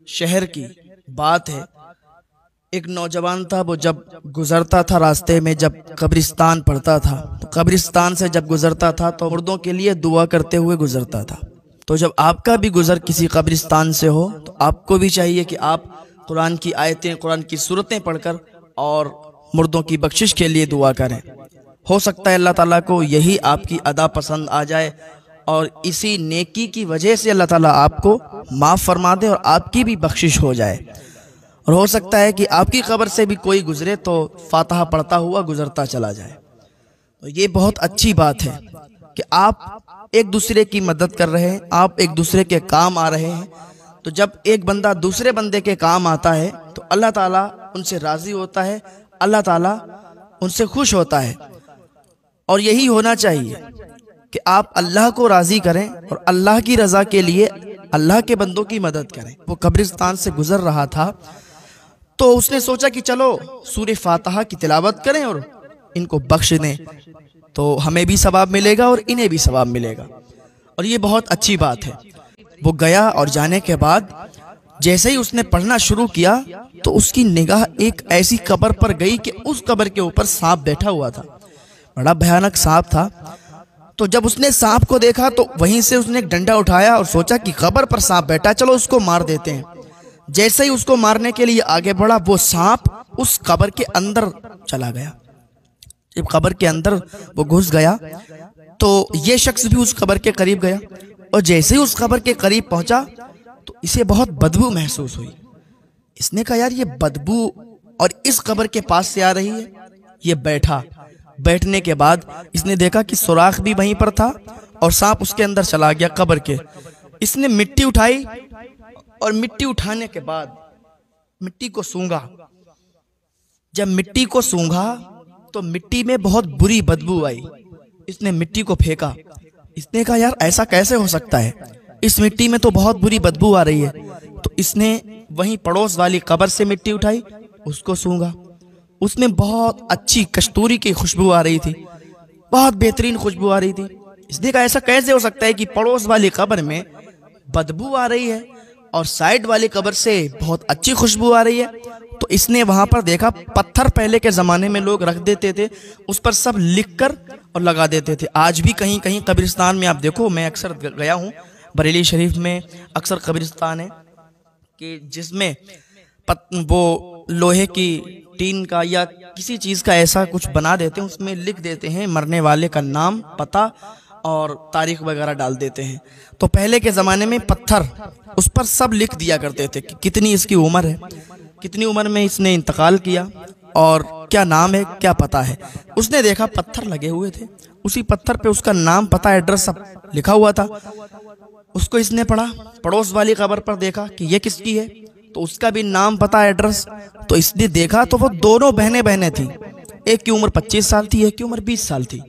शहर की बात है। एक नौजवान था, वो जब गुजरता था रास्ते में, जब कब्रिस्तान पड़ता था, तो कब्रिस्तान से जब गुजरता था तो मुर्दों के लिए दुआ करते हुए गुजरता था। तो जब आपका भी गुजर किसी कब्रिस्तान से हो तो आपको भी चाहिए कि आप कुरान की आयतें, कुरान की सूरतें पढ़कर और मुर्दों की बख्शिश के लिए दुआ करें। हो सकता है अल्लाह ताला को यही आपकी अदा पसंद आ जाए और इसी नेकी की वजह से अल्लाह ताला आपको माफ़ फरमा दे और आपकी भी बख्शिश हो जाए। और हो सकता है कि आपकी कब्र से भी कोई गुजरे तो फातिहा पढ़ता हुआ गुजरता चला जाए। तो ये बहुत अच्छी बात है कि आप एक दूसरे की मदद कर रहे हैं, आप एक दूसरे के काम आ रहे हैं। तो जब एक बंदा दूसरे बंदे के काम आता है तो अल्लाह ताला उनसे राज़ी होता है, अल्लाह ताला उनसे खुश होता है। और यही होना चाहिए कि आप अल्लाह को राज़ी करें और अल्लाह की रज़ा के लिए अल्लाह के बंदों की मदद करें। वो कब्रिस्तान से गुजर रहा था तो उसने सोचा कि चलो सूरह फातिहा की तिलावत करें और इनको बख्श दें, तो हमें भी सवाब मिलेगा और इन्हें भी सवाब मिलेगा। और ये बहुत अच्छी बात है। वो गया और जाने के बाद जैसे ही उसने पढ़ना शुरू किया तो उसकी निगाह एक ऐसी कब्र पर गई कि उस कब्र के ऊपर सांप बैठा हुआ था। बड़ा भयानक सांप था। तो जब उसने सांप को देखा तो वहीं से उसने एक डंडा उठाया और सोचा कि कब्र पर सांप बैठा, चलो उसको मार देते हैं। जैसे ही उसको मारने के लिए आगे बढ़ा, वो सांप उस कब्र के अंदर चला गया। जब कब्र के अंदर वो घुस गया तो ये शख्स भी उस कब्र के करीब गया और जैसे ही उस कब्र के करीब पहुंचा तो इसे बहुत बदबू महसूस हुई। इसने कहा, यार ये बदबू और इस कब्र के पास से आ रही है। ये बैठा। बैठने के बाद इसने देखा कि सुराख भी वहीं पर था और सांप उसके अंदर चला गया कब्र के। इसने मिट्टी उठाई और मिट्टी उठाने के बाद मिट्टी को सूंघा। जब मिट्टी को सूंघा तो मिट्टी में बहुत बुरी बदबू आई। इसने मिट्टी को फेंका। इसने कहा, यार ऐसा कैसे हो सकता है, इस मिट्टी में तो बहुत बुरी बदबू आ रही है। तो इसने वहीं पड़ोस वाली कब्र से मिट्टी उठाई, उसको सूंघा। उसमें बहुत अच्छी कस्तूरी की खुशबू आ रही थी, बहुत बेहतरीन खुशबू आ रही थी। इसने कहा, ऐसा कैसे हो सकता है कि पड़ोस वाली कब्र में बदबू आ रही है और साइड वाली कब्र से बहुत अच्छी खुशबू आ रही है। तो इसने वहां पर देखा, पत्थर पहले के जमाने में लोग रख देते थे, उस पर सब लिखकर और लगा देते थे। आज भी कहीं कहीं कब्रिस्तान में आप देखो, मैं अक्सर गया हूँ, बरेली शरीफ में अक्सर कब्रिस्तान है कि जिसमें वो लोहे की टीन का या किसी चीज का ऐसा कुछ बना देते हैं, उसमें लिख देते हैं मरने वाले का नाम, पता और तारीख वगैरह डाल देते हैं। तो पहले के ज़माने में पत्थर, उस पर सब लिख दिया करते थे कि कितनी इसकी उम्र है, कितनी उम्र में इसने इंतकाल किया और क्या नाम है, क्या पता है। उसने देखा पत्थर लगे हुए थे, उसी पत्थर पे उसका नाम, पता, एड्रेस सब लिखा हुआ था। उसको इसने पढ़ा। पड़ोस वाली कब्र पर देखा कि ये किसकी है, तो उसका भी नाम, पता, एड्रेस। तो इसने देखा तो वो दोनों बहनें थी। एक की उम्र 25 साल थी, एक की उम्र 20 साल थी।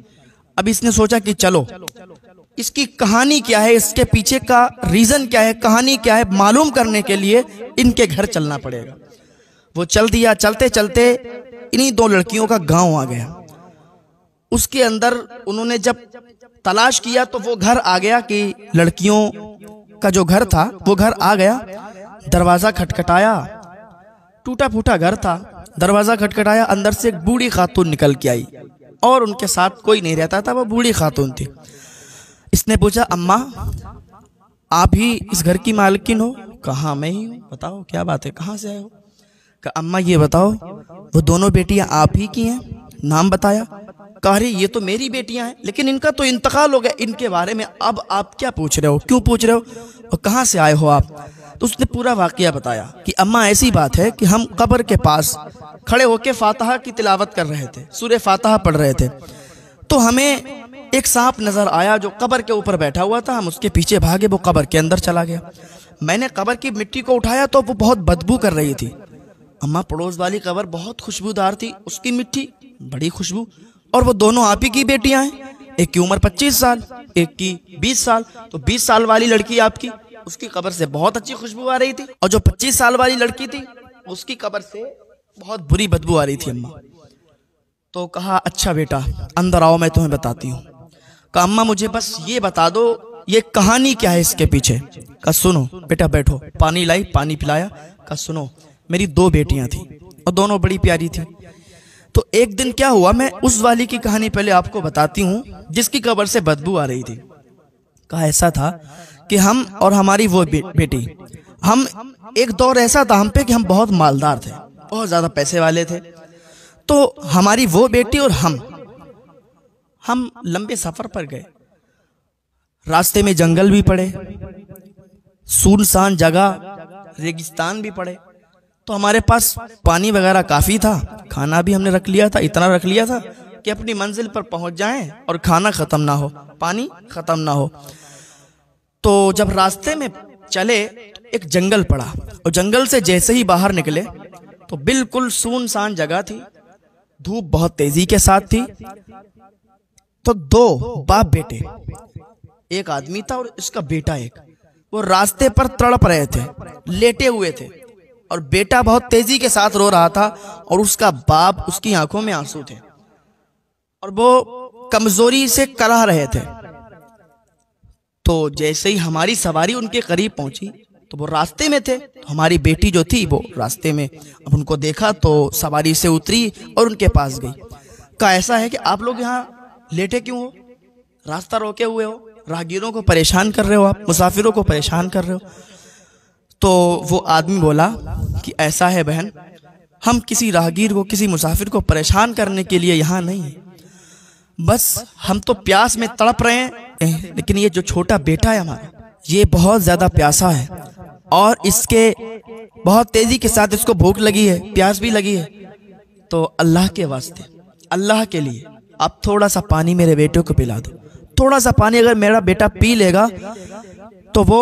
अब इसने सोचा कि चलो इसकी कहानी क्या है, इसके पीछे का रीजन क्या है, कहानी क्या है, मालूम करने के लिए इनके घर चलना पड़ेगा। वो चल दिया। चलते चलते इन्हीं दो लड़कियों का गांव आ गया। उसके अंदर उन्होंने जब तलाश किया तो वो घर आ गया कि लड़कियों का जो घर था वो घर आ गया। दरवाजा खटखटाया, टूटा फूटा घर था। दरवाजा खटखटाया, अंदर से एक बूढ़ी खातून निकल के आई और उनके साथ कोई नहीं रहता था, वो बूढ़ी खातून थी। इसने पूछा, अम्मा आप ही इस घर की मालकिन हो? कहा, मैं ही हूँ। बताओ क्या बात है, कहाँ से आए हो? कहा, अम्मा ये बताओ वो दोनों बेटियां आप ही की हैं? नाम बताया। कहा, अरे ये तो मेरी बेटियां हैं, लेकिन इनका तो इंतकाल हो गया, इनके बारे में अब आप क्या पूछ रहे हो, क्यों पूछ रहे हो, और कहाँ से आए हो आप? तो उसने पूरा वाकया बताया कि अम्मा ऐसी बात है कि हम कब्र के पास खड़े होकर फातिहा की तिलावत कर रहे थे, सूरह फातिहा पढ़ रहे थे, तो हमें एक सांप नजर आया जो कब्र के ऊपर बैठा हुआ था। हम उसके पीछे भागे, वो कब्र के अंदर चला गया। मैंने कब्र की मिट्टी को उठाया तो वो बहुत बदबू कर रही थी। अम्मा पड़ोस वाली कब्र बहुत खुशबूदार थी, उसकी मिट्टी बड़ी खुशबू, और वो दोनों आप ही की बेटियां हैं। एक की उम्र 25 साल, एक की 20 साल। तो 20 साल वाली लड़की आपकी, उसकी कब्र से बहुत अच्छी खुशबू आ रही थी, और जो 25 साल वाली लड़की थी उसकी कब्र से बहुत बुरी बदबू आ रही थी अम्मा। तो कहा, अच्छा बेटा अंदर आओ, मैं तुम्हें बताती हूँ। कहा, अम्मा मुझे बस ये बता दो ये कहानी क्या है इसके पीछे? कहा सुनो बेटा बैठो। पानी लाई, पानी पिलाया। कहा सुनो, मेरी 2 बेटियां थी और दोनों बड़ी प्यारी थी। तो एक दिन क्या हुआ, मैं उस वाली की कहानी पहले आपको बताती हूँ जिसकी कब्र से बदबू आ रही थी। कहा ऐसा था कि हम और हमारी वो बेटी, हम एक दौर ऐसा था हम पे कि हम बहुत मालदार थे, बहुत ज़्यादा पैसे वाले थे। तो हमारी वो बेटी और हम लंबे सफ़र पर गए। रास्ते में जंगल भी पड़े, सुनसान जगह, रेगिस्तान भी पड़े। तो हमारे पास पानी वगैरह काफ़ी था, खाना भी हमने रख लिया था, इतना रख लिया था कि अपनी मंजिल पर पहुंच जाएं और खाना ख़त्म ना हो, पानी ख़त्म ना हो। तो जब रास्ते में चले एक जंगल पड़ा और जंगल से जैसे ही बाहर निकले तो बिल्कुल सुनसान जगह थी, धूप बहुत तेजी के साथ थी। तो 2 बाप बेटे, एक आदमी था और इसका बेटा एक, वो रास्ते पर तड़प रहे थे, लेटे हुए थे और बेटा बहुत तेजी के साथ रो रहा था और उसका बाप, उसकी आंखों में आंसू थे और वो कमजोरी से कराह रहे थे। तो जैसे ही हमारी सवारी उनके करीब पहुंची तो वो रास्ते में थे, तो हमारी बेटी जो थी वो रास्ते में, अब उनको देखा तो सवारी से उतरी और उनके पास गई। कहा ऐसा है कि आप लोग यहाँ लेटे क्यों हो, रास्ता रोके हुए हो, राहगीरों को परेशान कर रहे हो, आप मुसाफिरों को परेशान कर रहे हो। तो वो आदमी बोला कि ऐसा है बहन, हम किसी राहगीर को, किसी मुसाफिर को परेशान करने के लिए यहाँ नहीं है, बस हम तो प्यास में तड़प रहे हैं, लेकिन ये जो छोटा बेटा है हमारा, ये बहुत ज़्यादा प्यासा है और इसके बहुत तेज़ी के साथ इसको भूख लगी है, प्यास भी लगी है। तो अल्लाह के वास्ते, अल्लाह के लिए आप थोड़ा सा पानी मेरे बेटे को पिला दो। थोड़ा सा पानी अगर मेरा बेटा पी लेगा तो वो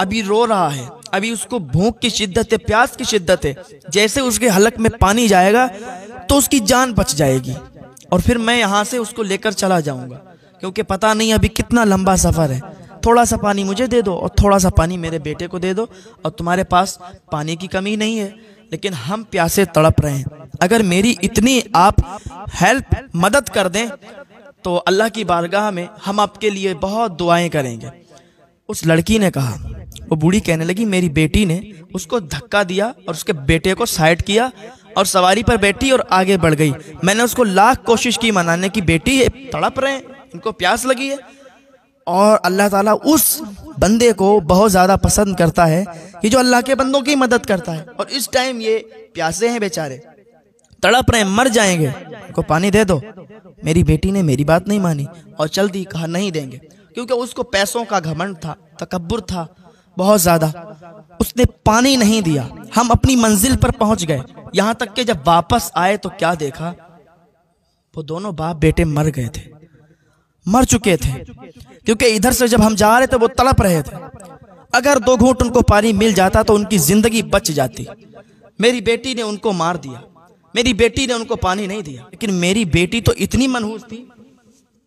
अभी रो रहा है, अभी उसको भूख की शिद्दत है, प्यास की शिद्दत है, जैसे उसके हलक में पानी जाएगा तो उसकी जान बच जाएगी और फिर मैं यहाँ से उसको लेकर चला जाऊँगा, क्योंकि पता नहीं अभी कितना लंबा सफ़र है। थोड़ा सा पानी मुझे दे दो और थोड़ा सा पानी मेरे बेटे को दे दो। और तुम्हारे पास पानी की कमी नहीं है, लेकिन हम प्यासे तड़प रहे हैं, अगर मेरी इतनी आप हेल्प, मदद कर दें तो अल्लाह की बारगाह में हम आपके लिए बहुत दुआएं करेंगे। उस लड़की ने कहा, वो बूढ़ी कहने लगी, मेरी बेटी ने उसको धक्का दिया और उसके बेटे को साइड किया और सवारी पर बैठी और आगे बढ़ गई। मैंने उसको लाख कोशिश की मनाने की, बेटी ये तड़प रहे हैं, इनको प्यास लगी है। और अल्लाह ताला उस बंदे को बहुत ज़्यादा पसंद करता है कि जो अल्लाह के बंदों की मदद करता है। और इस टाइम ये प्यासे हैं बेचारे, तड़प रहे हैं, मर जाएंगे, इनको पानी दे दो। मेरी बेटी ने मेरी बात नहीं मानी और चल दी, कहा नहीं देंगे, क्योंकि उसको पैसों का घमंड था, तकब्बुर था बहुत ज़्यादा। उसने पानी नहीं दिया। हम अपनी मंजिल पर पहुंच गए, यहाँ तक कि जब वापस आए तो क्या देखा, वो दोनों बाप बेटे मर गए थे, मर चुके थे, क्योंकि इधर से जब हम जा रहे थे वो तड़प रहे थे। अगर 2 घूंट उनको पानी मिल जाता तो उनकी जिंदगी बच जाती। मेरी बेटी ने उनको मार दिया, मेरी बेटी ने उनको पानी नहीं दिया। लेकिन मेरी बेटी तो इतनी मनहूस थी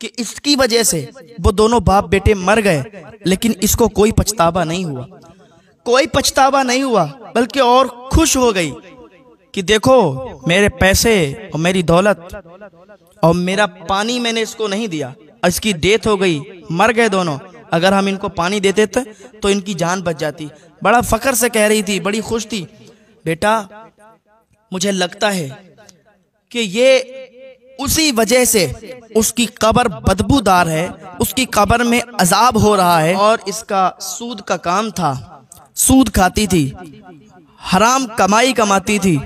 कि इसकी वजह से वो दोनों बाप बेटे मर गए, लेकिन इसको कोई पछतावा नहीं हुआ, कोई पछतावा नहीं हुआ, बल्कि और खुश हो गई कि देखो मेरे पैसे और मेरी दौलत और मेरा पानी मैंने इसको नहीं दिया, इसकी डेथ हो गई, मर गए दोनों। अगर हम इनको पानी देते थे तो इनकी जान बच जाती। बड़ा फख्र से कह रही थी, बड़ी खुश थी, बेटा मुझे लगता है कि ये उसी वजह से उसकी कब्र बदबूदार है, उसकी कब्र में अजाब हो रहा है और इसका सूद का काम था, सूद खाती थी, हराम कमाई कमाती थी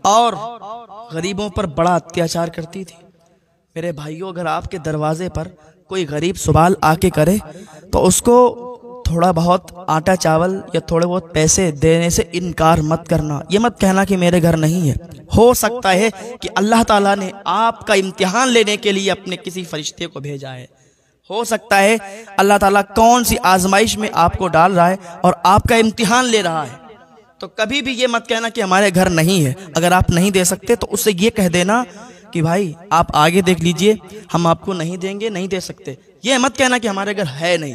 और गरीबों पर बड़ा अत्याचार करती थी। मेरे भाइयों, अगर आपके दरवाजे पर कोई गरीब सवाल आके करे तो उसको थोड़ा बहुत आटा चावल या थोड़े बहुत पैसे देने से इनकार मत करना। ये मत कहना कि मेरे घर नहीं है। हो सकता है कि अल्लाह ताला ने आपका इम्तिहान लेने के लिए अपने किसी फरिश्ते को भेजा है। हो सकता है अल्लाह ताला कौन सी आजमाइश में आपको डाल रहा है और आपका इम्तिहान ले रहा है। तो कभी भी ये मत कहना कि हमारे घर नहीं है। अगर आप नहीं दे सकते तो उससे ये कह देना कि भाई आप आगे देख लीजिए, हम आपको नहीं देंगे, नहीं दे सकते। ये मत कहना कि हमारे घर है नहीं,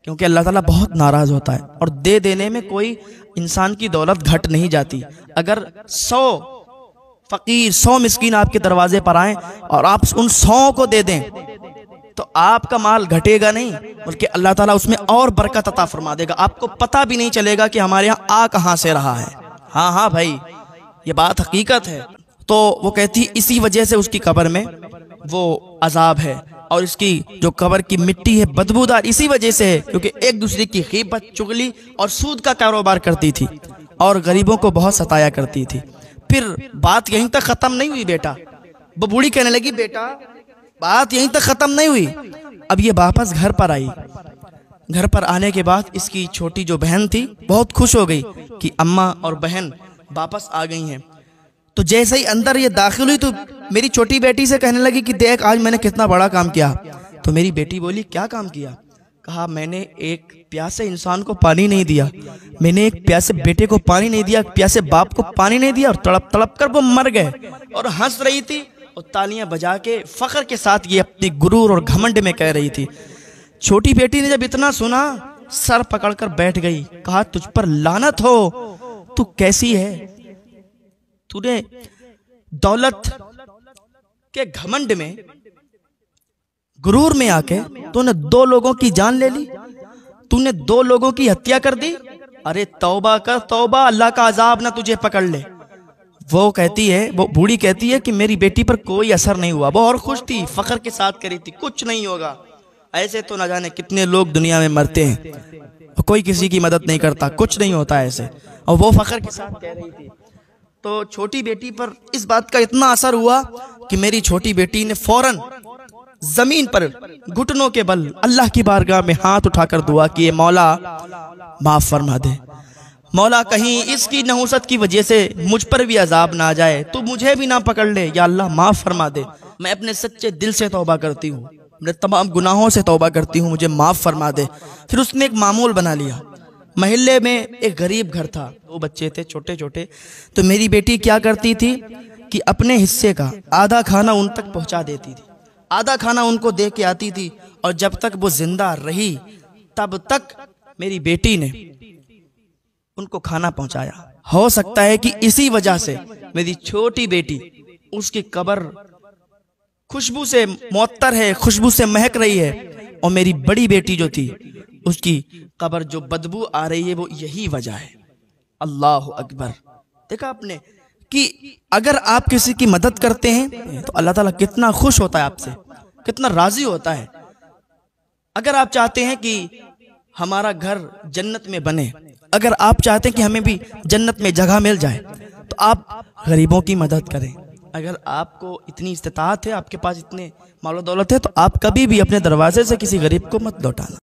क्योंकि अल्लाह ताला बहुत नाराज होता है। और दे देने में कोई इंसान की दौलत घट नहीं जाती। अगर 100 फकीर, 100 मिस्कीन आपके दरवाजे पर आए और आप उन 100 को दे दें तो आपका माल घटेगा नहीं, बल्कि अल्लाह ताला उसमें और बरकत अता फरमा देगा। आपको पता भी नहीं चलेगा कि हमारे यहाँ आ कहाँ से रहा है। हाँ हाँ भाई, ये बात हकीकत है। तो वो कहती इसी वजह से उसकी कब्र में वो अजाब है, और इसकी जो कब्र की मिट्टी है बदबूदार इसी वजह से है क्योंकि एक दूसरे की गीबत, चुगली और सूद का कारोबार करती थी और गरीबों को बहुत सताया करती थी। फिर बात यहीं तक खत्म नहीं हुई बेटा। वो बूढ़ी कहने लगी बेटा बात यहीं तक खत्म नहीं हुई। अब ये वापस घर पर आई। घर पर आने के बाद इसकी छोटी जो बहन थी बहुत खुश हो गई कि अम्मा और बहन वापस आ गई हैं। तो जैसे ही अंदर ये दाखिल हुई तो मेरी छोटी बेटी से कहने लगी कि देख आज मैंने कितना बड़ा काम किया। तो मेरी बेटी बोली क्या काम किया? कहा मैंने एक प्यासे इंसान को पानी नहीं दिया, मैंने एक प्यासे बेटे को पानी नहीं दिया, प्यासे बाप को पानी नहीं दिया, और तड़प तड़प कर वो मर गए। और हंस रही थी और तालियां बजा के फख्र के साथ ये अपनी गुरूर और घमंड में कह रही थी। छोटी बेटी ने जब इतना सुना सर पकड़कर बैठ गई। कहा तुझ पर लानत हो, तू कैसी है? तूने दौलत के घमंड में, गुरूर में आके तूने 2 लोगों की जान ले ली, तूने 2 लोगों की हत्या कर दी। अरे तौबा कर तौबा, अल्लाह का अजाब ना तुझे पकड़ ले। वो कहती है, वो बूढ़ी कहती है कि मेरी बेटी पर कोई असर नहीं हुआ। वो और खुश थी, फख्र के साथ करी थी कुछ नहीं होगा। ऐसे तो ना जाने कितने लोग दुनिया में मरते हैं, कोई किसी की मदद नहीं करता, कुछ नहीं होता ऐसे। और वो फख्र के साथ कह रही थी। तो छोटी बेटी पर इस बात का इतना असर हुआ कि मेरी छोटी बेटी ने फौरन जमीन पर घुटनों के बल अल्लाह की बारगाह में हाथ उठाकर दुआ की, मौला माफ फरमा दे, मौला कहीं इसकी नहुसत की वजह से मुझ पर भी अजाब ना आ जाए, तो मुझे भी ना पकड़ ले, या अल्लाह माफ फरमा दे। मैं अपने सच्चे दिल से तौबा करती हूँ, मैं तमाम गुनाहों से तौबा करती हूँ, मुझे माफ फरमा दे। फिर उसने एक मामूल बना लिया। महल्ले में एक गरीब घर था, 2 बच्चे थे छोटे छोटे। तो मेरी बेटी क्या करती थी कि अपने हिस्से का आधा खाना उन तक पहुंचा देती थी, आधा खाना उनको दे के आती थी। और जब तक वो जिंदा रही तब तक मेरी बेटी ने उनको खाना पहुंचाया। हो सकता है कि इसी वजह से मेरी छोटी बेटी, उसकी कब्र खुशबू से मुअत्तर है, खुशबू से महक रही है, और मेरी बड़ी बेटी जो थी उसकी कब्र जो बदबू आ रही है, वो यही वजह है। अल्लाह अकबर। देखा आपने कि अगर आप किसी की मदद करते हैं तो अल्लाह ताला कितना खुश होता है आपसे, कितना राजी होता है। अगर आप चाहते हैं कि हमारा घर जन्नत में बने, अगर आप चाहते हैं कि हमें भी जन्नत में जगह मिल जाए, तो आप गरीबों की मदद करें। अगर आपको इतनी इस्तिताअत है, आपके पास इतने मालो दौलत है, तो आप कभी भी अपने दरवाजे से किसी गरीब को मत लौटाना।